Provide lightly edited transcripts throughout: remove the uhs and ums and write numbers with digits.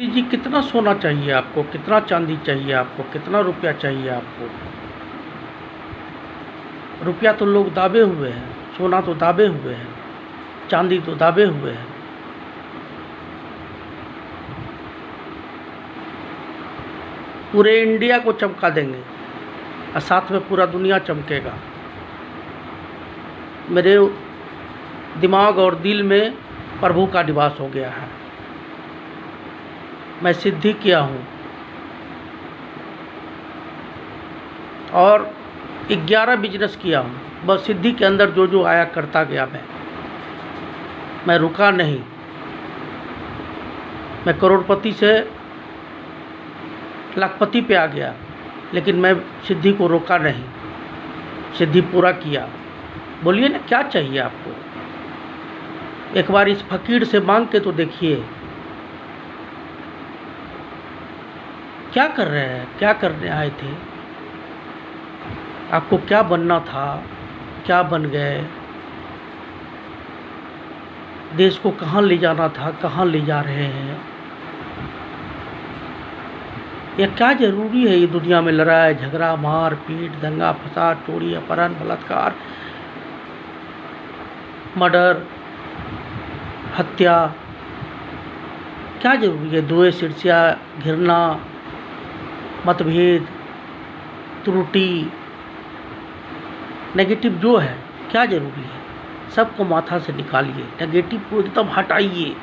मोदी जी कितना सोना चाहिए आपको, कितना चांदी चाहिए आपको, कितना रुपया चाहिए आपको? रुपया तो लोग दाबे हुए हैं, सोना तो दाबे हुए हैं, चांदी तो दाबे हुए हैं। पूरे इंडिया को चमका देंगे और साथ में पूरा दुनिया चमकेगा। मेरे दिमाग और दिल में प्रभु का निवास हो गया है। मैं सिद्धि किया हूँ और 11 बिजनेस किया हूँ। बस सिद्धि के अंदर जो जो आया करता गया। मैं रुका नहीं। मैं करोड़पति से लाखपति पे आ गया, लेकिन मैं सिद्धि को रोका नहीं, सिद्धि पूरा किया। बोलिए ना, क्या चाहिए आपको? एक बार इस फकीर से मांग के तो देखिए, क्या कर रहे हैं, क्या करने आए थे, आपको क्या बनना था, क्या बन गए, देश को कहाँ ले जाना था, कहाँ ले जा रहे हैं। यह क्या जरूरी है ये दुनिया में लड़ाई झगड़ा, मार पीट, दंगा फसाद, चोरी अपहरण, बलात्कार, मर्डर, हत्या? क्या जरूरी है? द्वेष, ईर्ष्या, घृणा, मतभेद, त्रुटि, नेगेटिव जो है, क्या जरूरी है? सबको माथा से निकालिए, नेगेटिव को एकदम हटाइए।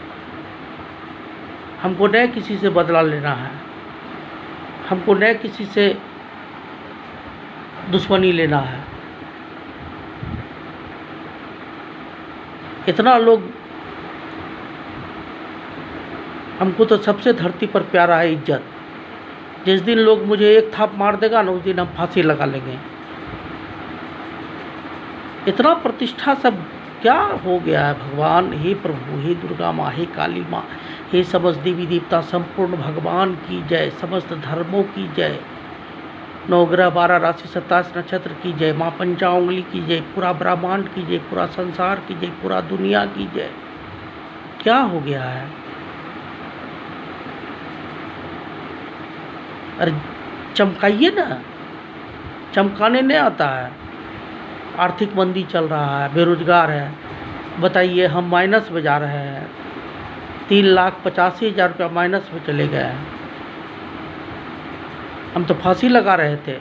हमको न किसी से बदला लेना है, हमको न किसी से दुश्मनी लेना है। इतना लोग, हमको तो सबसे धरती पर प्यारा है इज्जत। जिस दिन लोग मुझे एक थाप मार देगा ना, उस दिन हम फांसी लगा लेंगे। इतना प्रतिष्ठा सब क्या हो गया है भगवान। हे प्रभु, हे दुर्गा माँ, हे काली माँ, हे समस्त देवी देवता, संपूर्ण भगवान की जय, समस्त धर्मों की जय, 9 ग्रह 12 राशि 27 नक्षत्र की जय, माँ पंचांगुली की जय, पूरा ब्रह्मांड की जय, पूरा संसार की जय, पूरा दुनिया की जय। क्या हो गया है? अरे चमकाइए ना, चमकाने नहीं आता है। आर्थिक मंदी चल रहा है, बेरोजगार है, बताइए, हम माइनस में जा रहे हैं। 3,85,000 रुपया माइनस में चले गए हैं। हम तो फांसी लगा रहे थे।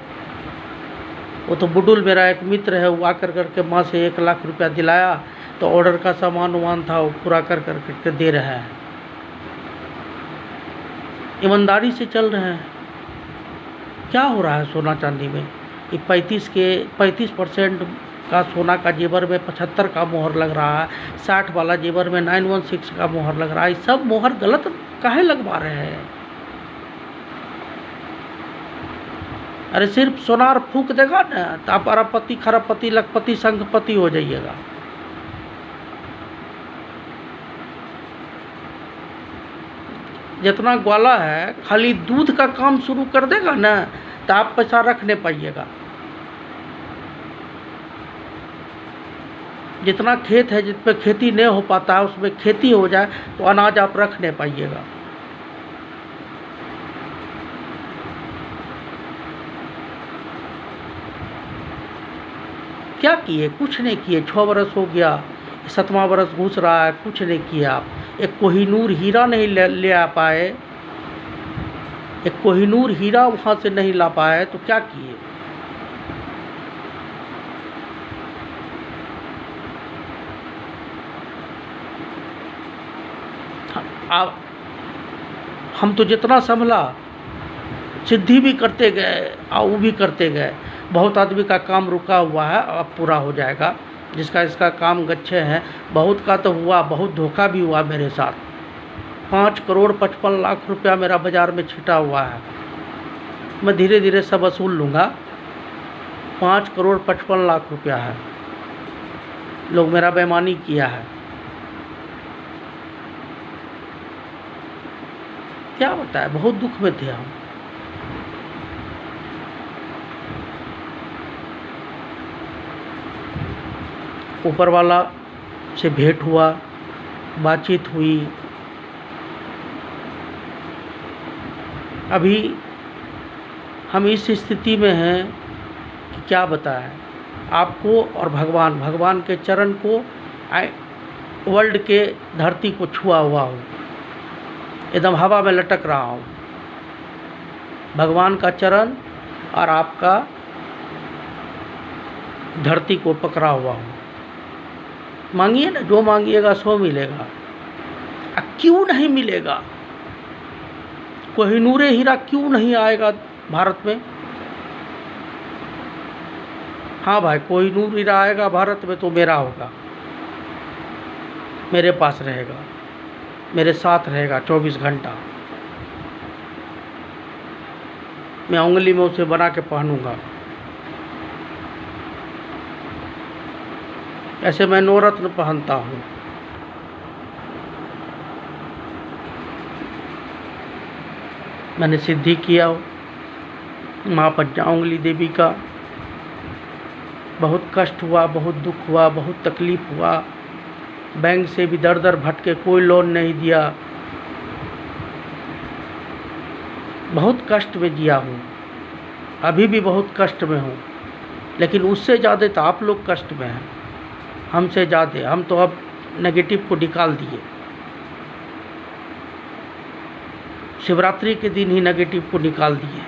वो तो बुडुल मेरा एक मित्र है, वो आकर करके माँ से 1 लाख रुपया दिलाया, तो ऑर्डर का सामान वामान था, वो पूरा कर करके दे रहे हैं। ईमानदारी से चल रहे हैं। क्या हो रहा है सोना चांदी में? ये 35% का सोना का जेवर में 75 का मोहर लग रहा है, 60 वाला जेवर में 916 का मोहर लग रहा है। सब मोहर गलत काहे लगवा रहे हैं? अरे सिर्फ सोनार फूक देगा ना, तो आप अरबपति, खरबपति, लखपति, संघपति हो जाइएगा। जितना ग्वाला है, खाली दूध का काम शुरू कर देगा ना, तो आप पैसा रख नहीं पाइएगा। जितना खेत है, जिस पे खेती नहीं हो पाता है, उसमें खेती हो जाए तो अनाज आप रख नहीं पाइएगा। क्या किए? कुछ नहीं किए। 6 बरस हो गया, 7वां बरस घुस रहा है, कुछ नहीं किया आप। एक कोहिनूर हीरा नहीं ले आ पाए, एक कोहिनूर हीरा वहाँ से नहीं ला पाए, तो क्या किए? आप, हम तो जितना संभला, सिद्धि भी करते गए और वो भी करते गए। बहुत आदमी का काम रुका हुआ है, अब पूरा हो जाएगा। जिसका इसका काम गच्छे हैं, बहुत का तो हुआ, बहुत धोखा भी हुआ मेरे साथ। 5 करोड़ 55 लाख रुपया मेरा बाज़ार में छिटा हुआ है। मैं धीरे धीरे सब वसूल लूँगा। 5 करोड़ 55 लाख रुपया है, लोग मेरा बेईमानी किया है। क्या बताए, बहुत दुख में थे हम। ऊपर वाला से भेंट हुआ, बातचीत हुई, अभी हम इस स्थिति में हैं कि क्या बताएं आपको, और भगवान के चरण को वर्ल्ड के धरती को छुआ हुआ हूँ, एकदम हवा में लटक रहा हूँ। भगवान का चरण और आपका धरती को पकड़ा हुआ हूँ। मांगिए ना, जो मांगिएगा सो मिलेगा। क्यों नहीं मिलेगा? कोहिनूर हीरा क्यों नहीं आएगा भारत में? हाँ भाई, कोहिनूर हीरा आएगा भारत में तो मेरा होगा, मेरे पास रहेगा, मेरे साथ रहेगा 24 घंटा। मैं उंगली में उसे बना के पहनूंगा। ऐसे मैं नवरत्न पहनता हूँ। मैंने सिद्धि किया माँ पंचांगुली देवी का। बहुत कष्ट हुआ, बहुत दुख हुआ, बहुत तकलीफ हुआ। बैंक से भी दर दर भटके, कोई लोन नहीं दिया। बहुत कष्ट में जिया हूँ, अभी भी बहुत कष्ट में हूँ, लेकिन उससे ज़्यादा तो आप लोग कष्ट में हैं, हमसे ज़्यादा। हम तो अब नेगेटिव को निकाल दिए। शिवरात्रि के दिन ही नेगेटिव को निकाल दिए।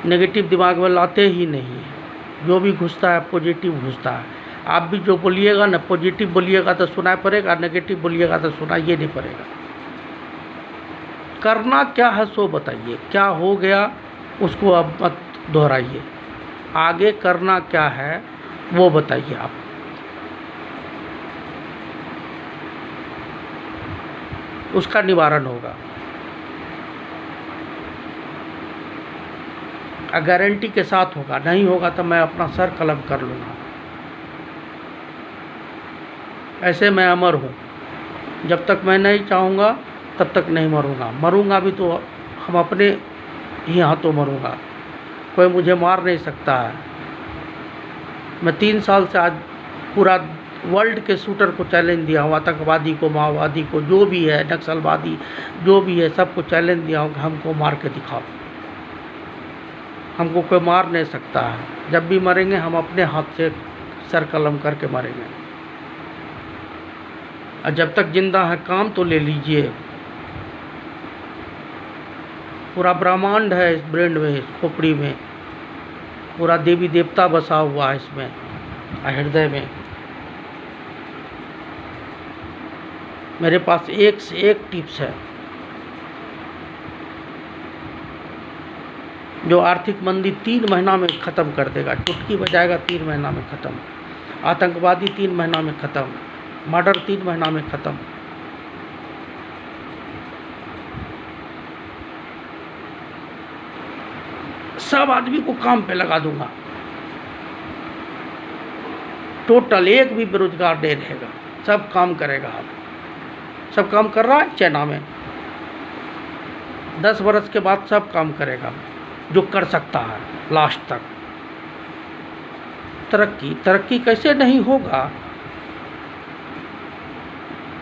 नेगेटिव दिमाग में लाते ही नहीं है। जो भी घुसता है पॉजिटिव घुसता है। आप भी जो बोलिएगा ना, पॉजिटिव बोलिएगा तो सुनाई पड़ेगा, नेगेटिव बोलिएगा तो सुनाइए नहीं पड़ेगा। करना क्या है सो बताइए, क्या हो गया उसको अब मत दोहराइए। आगे करना क्या है वो बताइए आप। उसका निवारण होगा। गारंटी के साथ होगा। नहीं होगा तो मैं अपना सर कलम कर लूँगा। ऐसे मैं अमर हूँ। जब तक मैं नहीं चाहूँगा तब तक नहीं मरूँगा। मरूँगा भी तो हम अपने ही हाथों मरूँगा। कोई मुझे मार नहीं सकता है। मैं 3 साल से आज पूरा वर्ल्ड के शूटर को चैलेंज दिया हूँ, आतंकवादी को, माओवादी को, जो भी है, नक्सलवादी जो भी है, सबको चैलेंज दिया हूँ कि हमको मार के दिखाओ। हमको कोई मार नहीं सकता है। जब भी मरेंगे हम अपने हाथ से सर कलम करके मरेंगे। और जब तक जिंदा है काम तो ले लीजिए। पूरा ब्रह्मांड है इस ब्रेन में, इस खोपड़ी में। पूरा देवी देवता बसा हुआ है इसमें, हृदय में। मेरे पास एक से एक टिप्स है जो आर्थिक मंदी 3 महीना में ख़त्म कर देगा। चुटकी बजाएगा 3 महीना में ख़त्म। आतंकवादी 3 महीना में ख़त्म। मर्डर 3 महीना में ख़त्म। सब आदमी को काम पे लगा दूंगा। टोटल एक भी बेरोजगार नहीं रहेगा। सब काम करेगा। अब सब काम कर रहा है चाइना में। 10 बरस के बाद सब काम करेगा जो कर सकता है लास्ट तक। तरक्की कैसे नहीं होगा?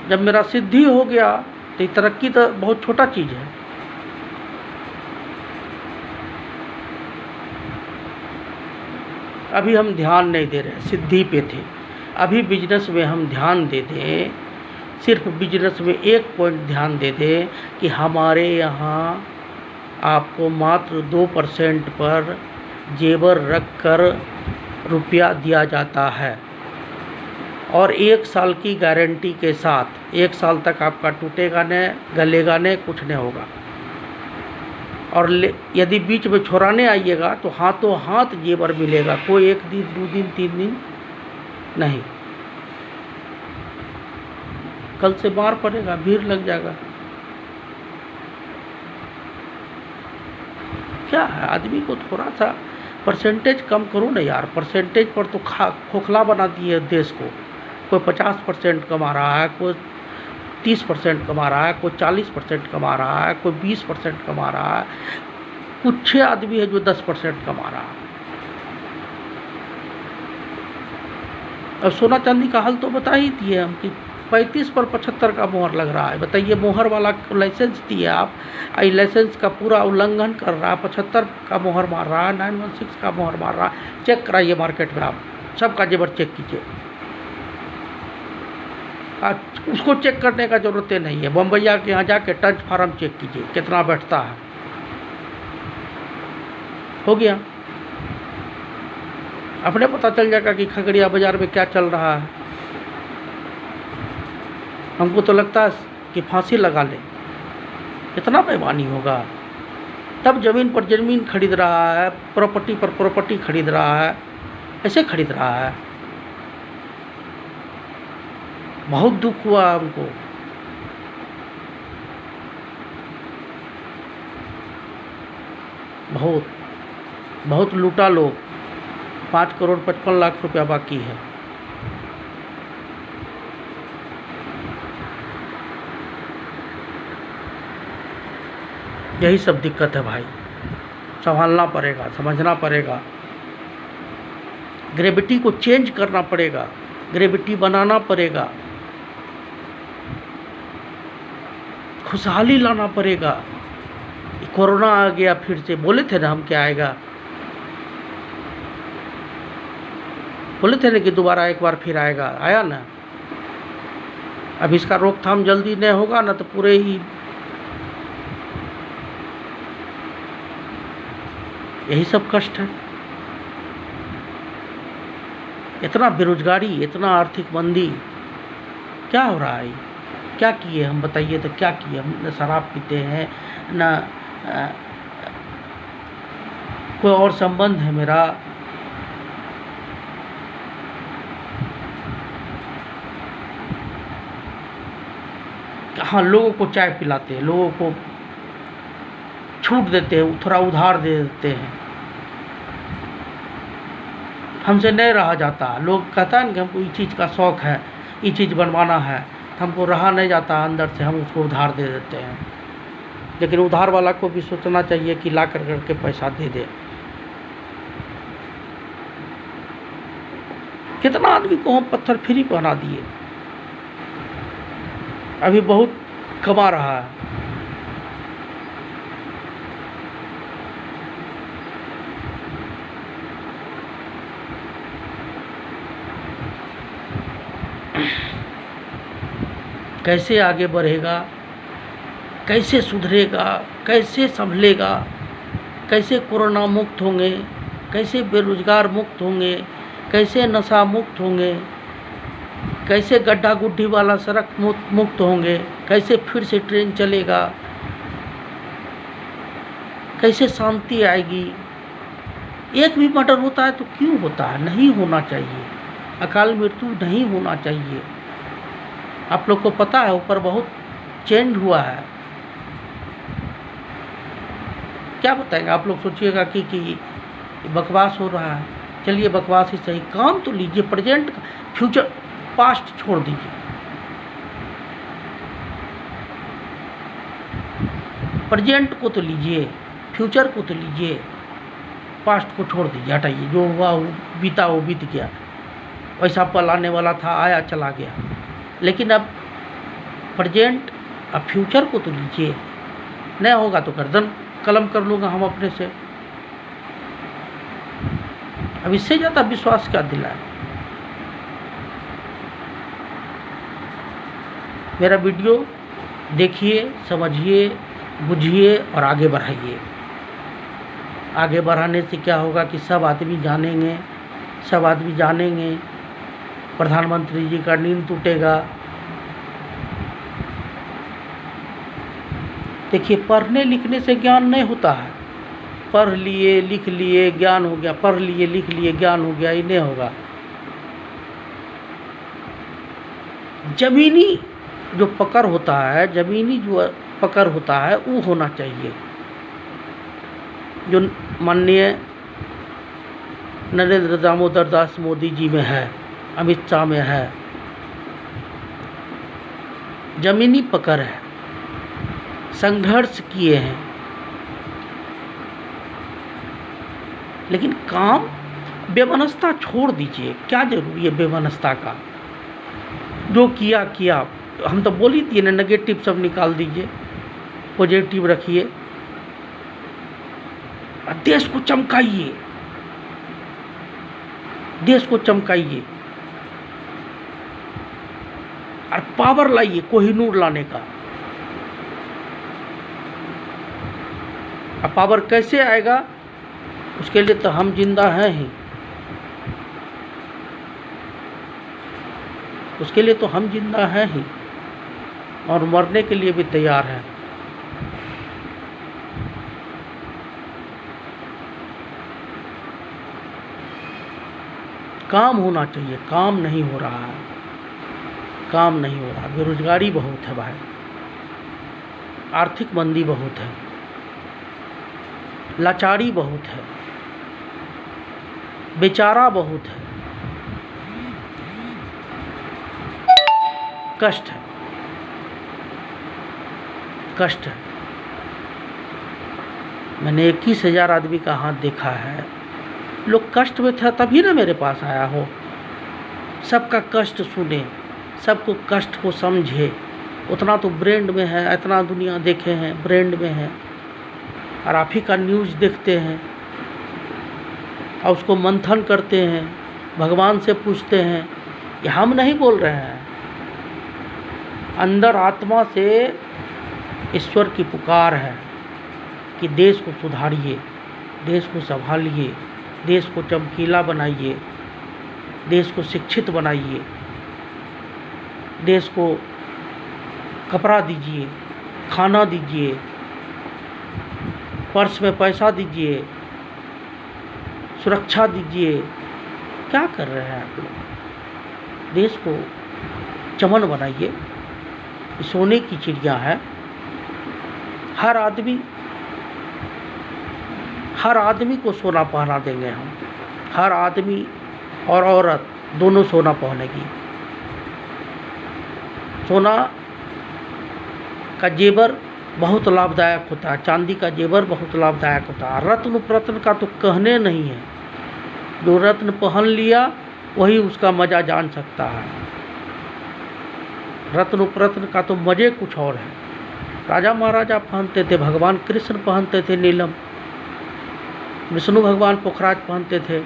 जब मेरा सिद्धि हो गया तो तरक्की तो बहुत छोटा चीज़ है। अभी हम ध्यान नहीं दे रहे, सिद्धि पे थे। अभी बिजनेस में हम ध्यान दे दें, सिर्फ बिजनेस में एक पॉइंट ध्यान दे दें कि हमारे यहाँ आपको मात्र 2% पर जेवर रख कर रुपया दिया जाता है और 1 साल की गारंटी के साथ। 1 साल तक आपका टूटेगा नहीं, गलेगा नहीं, कुछ नहीं होगा। और यदि बीच में छुड़ाने आइएगा तो हाथों हाथ जेवर मिलेगा। कोई 1 दिन, 2 दिन, 3 दिन नहीं। कल से मार पड़ेगा, भीड़ लग जाएगा। क्या है, आदमी को थोड़ा सा परसेंटेज कम करो ना यार। परसेंटेज पर तो खोखला बना दिए देश को। कोई 50% कमा रहा है, कोई 30% कमा रहा है, कोई 40% कमा रहा है, कोई 20% कमा रहा है। कुछ आदमी है जो 10% कमा रहा है। अब सोना चांदी का हाल तो बता ही दिए हम कि 35 पर 75 का मोहर लग रहा है। बताइए, मोहर वाला लाइसेंस दिए आप, आई लाइसेंस का पूरा उल्लंघन कर रहा है, 75 का मोहर मार रहा है, 916 का मोहर मार रहा है। चेक कराइए मार्केट में, आप सबका जेवर चेक कीजिए। उसको चेक करने का ज़रूरत नहीं है, बम्बैया के यहाँ जाके टंच फार्म चेक कीजिए कितना बैठता है। हो गया, अपने पता चल जाएगा कि खगड़िया बाज़ार में क्या चल रहा है। हमको तो लगता है कि फांसी लगा ले, इतना बेईमानी होगा। तब ज़मीन पर ज़मीन खरीद रहा है, प्रॉपर्टी पर प्रॉपर्टी खरीद रहा है, ऐसे खरीद रहा है। बहुत दुख हुआ हमको। बहुत लूटा लोग। 5 करोड़ 55 लाख रुपया बाकी है। यही सब दिक्कत है भाई, संभालना पड़ेगा, समझना पड़ेगा, ग्रेविटी को चेंज करना पड़ेगा, ग्रेविटी बनाना पड़ेगा, खुशहाली लाना पड़ेगा। कोरोना आ गया फिर से, बोले थे ना हम क्या आएगा, बोले थे ना कि दोबारा एक बार फिर आएगा, आया ना। अब इसका रोकथाम जल्दी नहीं होगा ना तो पूरे ही यही सब कष्ट है। इतना बेरोजगारी, इतना आर्थिक मंदी, क्या हो रहा है? क्या किए हम, बताइए तो क्या किए हम? न शराब पीते हैं, न कोई और संबंध है मेरा। हाँ, लोगों को चाय पिलाते हैं, लोगों को छूट देते हैं, थोड़ा उधार दे देते हैं, हमसे नहीं रहा जाता। लोग कहता है ना कि हमको इस चीज़ का शौक़ है, ये चीज़ बनवाना है, तो हमको रहा नहीं जाता अंदर से, हम उसको उधार दे देते हैं। लेकिन उधार वाला को भी सोचना चाहिए कि ला कर करके पैसा दे दे। कितना आदमी को हम पत्थर फ्री बना दिए, अभी बहुत कमा रहा है। कैसे आगे बढ़ेगा, कैसे सुधरेगा, कैसे संभलेगा, कैसे कोरोना मुक्त होंगे, कैसे बेरोजगार मुक्त होंगे, कैसे नशा मुक्त होंगे, कैसे गड्ढा गुड्ढी वाला सड़क मुक्त होंगे, कैसे फिर से ट्रेन चलेगा, कैसे शांति आएगी। एक भी मर्डर होता है तो क्यों होता है? नहीं होना चाहिए, अकाल मृत्यु नहीं होना चाहिए। आप लोग को पता है ऊपर बहुत चेंज हुआ है, क्या बताएंगे आप लोग? सोचिएगा कि बकवास हो रहा है। चलिए बकवास ही सही, काम तो लीजिए, प्रेजेंट फ्यूचर पास्ट छोड़ दीजिए। प्रेजेंट को तो लीजिए, फ्यूचर को तो लीजिए, पास्ट को छोड़ दीजिए, हटाइए। जो हुआ वो बीता, वो बीत गया। वैसा पल आने वाला था, आया चला गया। लेकिन अब प्रेजेंट, अब फ्यूचर को तो लीजिए। नहीं होगा तो गर्दन कलम कर लूँगा हम अपने से। अब इससे ज़्यादा विश्वास क्या दिलाए? मेरा वीडियो देखिए, समझिए, बुझिए और आगे बढ़ाइए। आगे बढ़ाने से क्या होगा कि सब आदमी जानेंगे, प्रधानमंत्री जी का नींद टूटेगा। देखिए, पढ़ने लिखने से ज्ञान नहीं होता है। पढ़ लिए लिख लिए ज्ञान हो गया, पढ़ लिए लिख लिए ज्ञान हो गया, ये नहीं होगा। जमीनी जो पकड़ होता है, जमीनी जो पकड़ होता है वो होना चाहिए, जो माननीय नरेंद्र दामोदर दास मोदी जी में है, अमित शाह में है। जमीनी पकड़ है, संघर्ष किए हैं। लेकिन काम बेमनस्ता छोड़ दीजिए, क्या जरूरी है बेमनस्ता का? जो किया किया। हम तो बोल ही दिए ना, नेगेटिव सब निकाल दीजिए, पॉजिटिव रखिए, देश को चमकाइए, देश को चमकाइए और पावर लाइए कोहिनूर लाने का। अब पावर कैसे आएगा, उसके लिए तो हम जिंदा हैं ही, उसके लिए तो हम जिंदा हैं ही और मरने के लिए भी तैयार हैं। काम होना चाहिए, काम नहीं हो रहा है, काम नहीं हो रहा। बेरोजगारी बहुत है भाई, आर्थिक मंदी बहुत है, लाचारी बहुत है, बेचारा बहुत है, कष्ट है, कष्ट है। मैंने 21,000 आदमी का हाथ देखा है। लोग कष्ट में था तभी ना मेरे पास आया हो। सबका कष्ट सुने, सबको कष्ट को समझे। उतना तो ब्रेंड में है, इतना दुनिया देखे हैं, ब्रेंड में है, और आप ही का न्यूज़ देखते हैं और उसको मंथन करते हैं, भगवान से पूछते हैं। ये हम नहीं बोल रहे हैं, अंदर आत्मा से ईश्वर की पुकार है कि देश को सुधारिए, देश को संभालिए, देश को चमकीला बनाइए, देश को शिक्षित बनाइए, देश को कपड़ा दीजिए, खाना दीजिए, पर्स में पैसा दीजिए, सुरक्षा दीजिए। क्या कर रहे हैं आप लोग? देश को चमन बनाइए। सोने की चिड़िया है, हर आदमी को सोना पहना देंगे हम। हर आदमी और औरत दोनों सोना पहनेगी। सोना का जेवर बहुत लाभदायक होता है, चांदी का जेवर बहुत लाभदायक होता है। रत्न प्रत्न का तो कहने नहीं है, जो रत्न पहन लिया वही उसका मज़ा जान सकता है। रत्न प्रत्न का तो मज़े कुछ और है। राजा महाराजा पहनते थे, भगवान कृष्ण पहनते थे नीलम, विष्णु भगवान पुखराज पहनते थे।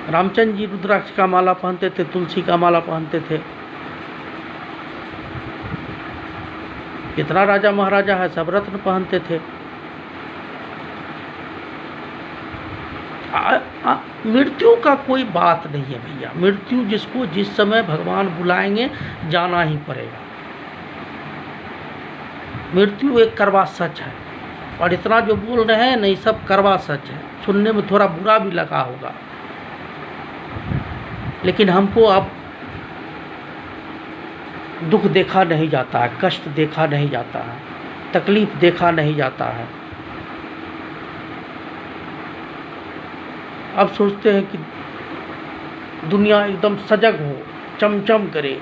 रामचंद्र जी रुद्राक्ष का माला पहनते थे, तुलसी का माला पहनते थे। कितना राजा महाराजा है, सब रत्न पहनते थे। मृत्यु का कोई बात नहीं है भैया। मृत्यु जिसको जिस समय भगवान बुलाएंगे जाना ही पड़ेगा। मृत्यु एक करवा सच है, और इतना जो बोल रहे हैं नहीं, सब करवा सच है। सुनने में थोड़ा बुरा भी लगा होगा, लेकिन हमको अब दुख देखा नहीं जाता है, कष्ट देखा नहीं जाता है, तकलीफ देखा नहीं जाता है। अब सोचते हैं कि दुनिया एकदम सजग हो, चमचम करे,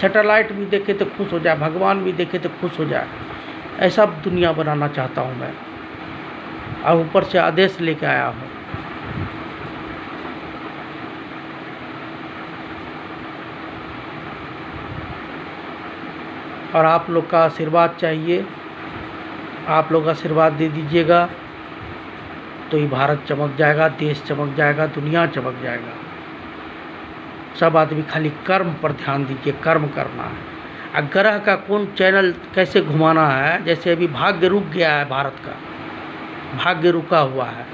सैटेलाइट भी देखे तो खुश हो जाए, भगवान भी देखे तो खुश हो जाए। ऐसा दुनिया बनाना चाहता हूँ मैं, और ऊपर से आदेश लेके आया हूँ। और आप लोग का आशीर्वाद चाहिए। आप लोग आशीर्वाद दे दीजिएगा तो ये भारत चमक जाएगा, देश चमक जाएगा, दुनिया चमक जाएगा। सब आदमी खाली कर्म पर ध्यान दीजिए, कर्म करना है। ग्रह का कौन चैनल कैसे घुमाना है, जैसे अभी भाग्य रुक गया है, भारत का भाग्य रुका हुआ है।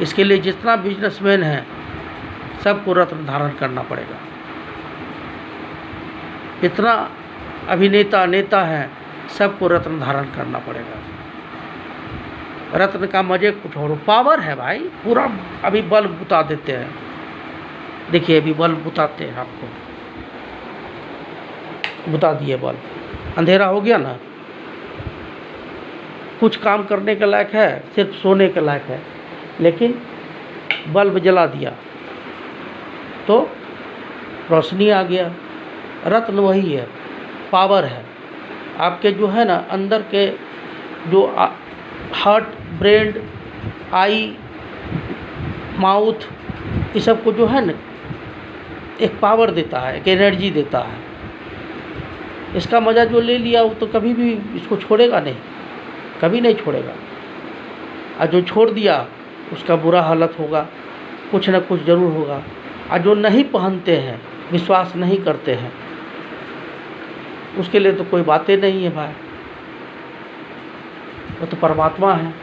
इसके लिए जितना बिजनेसमैन है सबको रत्न धारण करना पड़ेगा। जितना अभिनेता नेता हैं सबको रत्न धारण करना पड़ेगा। रत्न का मजे कुछ और पावर है भाई। पूरा अभी बल्ब बुता देते हैं, देखिए अभी बल्ब बुताते हैं, आपको बुता दिए बल्ब, अंधेरा हो गया ना। कुछ काम करने के लायक है, सिर्फ सोने के लायक है, लेकिन बल्ब जला दिया तो रोशनी आ गया। रत्न वही है, पावर है। आपके जो है ना अंदर के जो हार्ट ब्रेन आई, माउथ, ये सब को जो है ना एक पावर देता है, एक एनर्जी देता है। इसका मज़ा जो ले लिया वो तो कभी भी इसको छोड़ेगा नहीं, कभी नहीं छोड़ेगा। और जो छोड़ दिया उसका बुरा हालत होगा, कुछ न कुछ ज़रूर होगा। और जो नहीं पहनते हैं, विश्वास नहीं करते हैं, उसके लिए तो कोई बातें नहीं है भाई, वो तो परमात्मा है।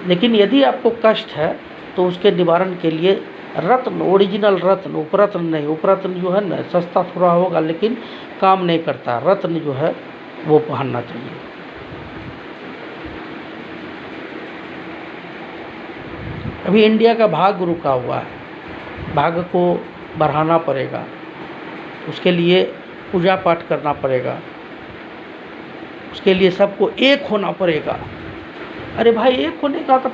लेकिन यदि आपको कष्ट है तो उसके निवारण के लिए रत्न, ओरिजिनल रत्न, उपरत्न नहीं, उपरत्न जो है ना सस्ता थोड़ा होगा लेकिन काम नहीं करता, रत्न जो है वो पहनना चाहिए। अभी इंडिया का भाग्य रुका हुआ है, भाग्य को बढ़ाना पड़ेगा, उसके लिए पूजा पाठ करना पड़ेगा, उसके लिए सबको एक होना पड़ेगा। अरे भाई एक होने का तो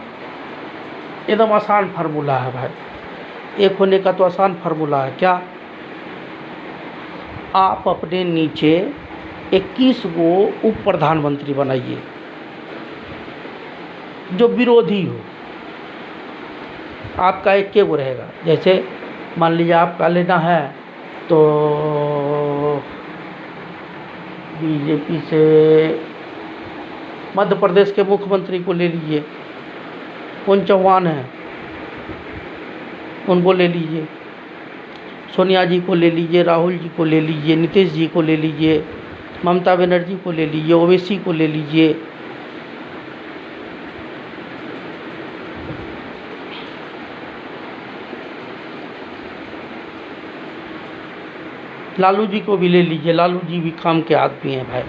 एकदम आसान फार्मूला है भाई, एक होने का तो आसान फार्मूला है। क्या? आप अपने नीचे 21 गो उप प्रधानमंत्री बनाइए जो विरोधी हो, आपका एक के वो रहेगा। जैसे मान लीजिए आपका लेना है तो बीजेपी से मध्य प्रदेश के मुख्यमंत्री को ले लीजिए, कौन चौहान है, उनको ले लीजिए, सोनिया जी को ले लीजिए, राहुल जी को ले लीजिए, नीतीश जी को ले लीजिए, ममता बनर्जी को ले लीजिए, ओवैसी को ले लीजिए, लालू जी को भी ले लीजिए, लालू जी भी काम के आदमी हैं भाई।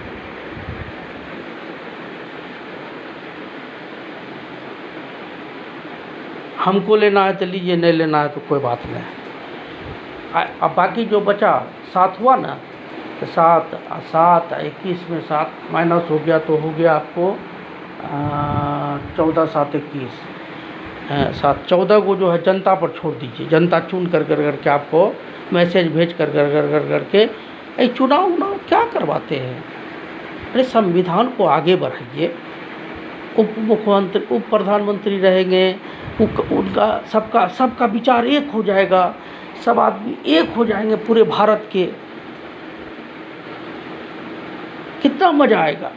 हमको लेना है तो लीजिए, नहीं लेना है तो कोई बात नहीं। अब बाकी जो बचा 7 हुआ ना, तो 7 7 21 में 7 माइनस हो गया तो हो गया आपको 14 7 21 7 14 को जो है जनता पर छोड़ दीजिए। जनता चुन कर करके आपको मैसेज भेज कर करके चुनाव क्या करवाते हैं। अरे संविधान को आगे बढ़ाइए, उप मुख्यमंत्री उप प्रधानमंत्री रहेंगे, उनका सबका विचार एक हो जाएगा, सब आदमी एक हो जाएंगे पूरे भारत के, कितना मज़ा आएगा।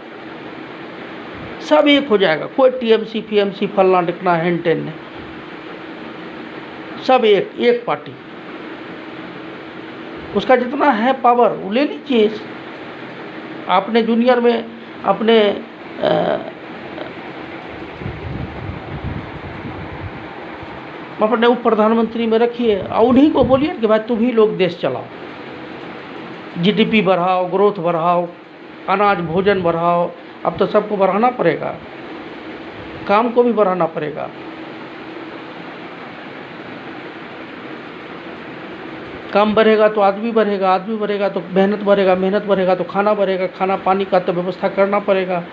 सब एक हो जाएगा, कोई टीएमसी पीएमसी फलना लिखना हैन टेन नहीं, सब एक पार्टी। उसका जितना है पावर वो ले लीजिए। आपने जूनियर में अपने उप प्रधानमंत्री में रखिए और उन्हीं को बोलिए कि भाई तुम ही लोग देश चलाओ, जीडीपी बढ़ाओ, ग्रोथ बढ़ाओ, अनाज भोजन बढ़ाओ। अब तो सबको बढ़ाना पड़ेगा, काम को भी बढ़ाना पड़ेगा। काम बढ़ेगा तो आदमी बढ़ेगा, आदमी बढ़ेगा तो मेहनत बढ़ेगा, मेहनत बढ़ेगा तो खाना बढ़ेगा, खाना पानी का तो व्यवस्था करना पड़ेगा।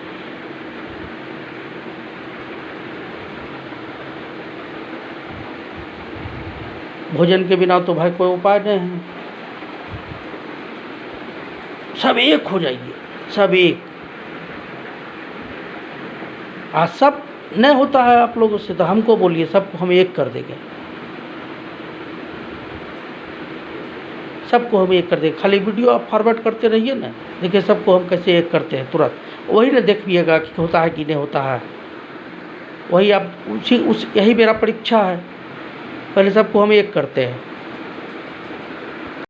भोजन के बिना तो भाई कोई उपाय नहीं है। सब एक हो जाइए, सब एक। आज सब नहीं होता है आप लोगों से तो हमको बोलिए, सबको हम एक कर देंगे, सबको हम एक कर देंगे। खाली वीडियो आप फॉरवर्ड करते रहिए ना, देखिए सबको हम कैसे एक करते हैं तुरंत। वही ना देखिएगा कि होता है कि नहीं होता है, वही आप यही मेरा परीक्षा है। पहले सबको हम एक करते हैं।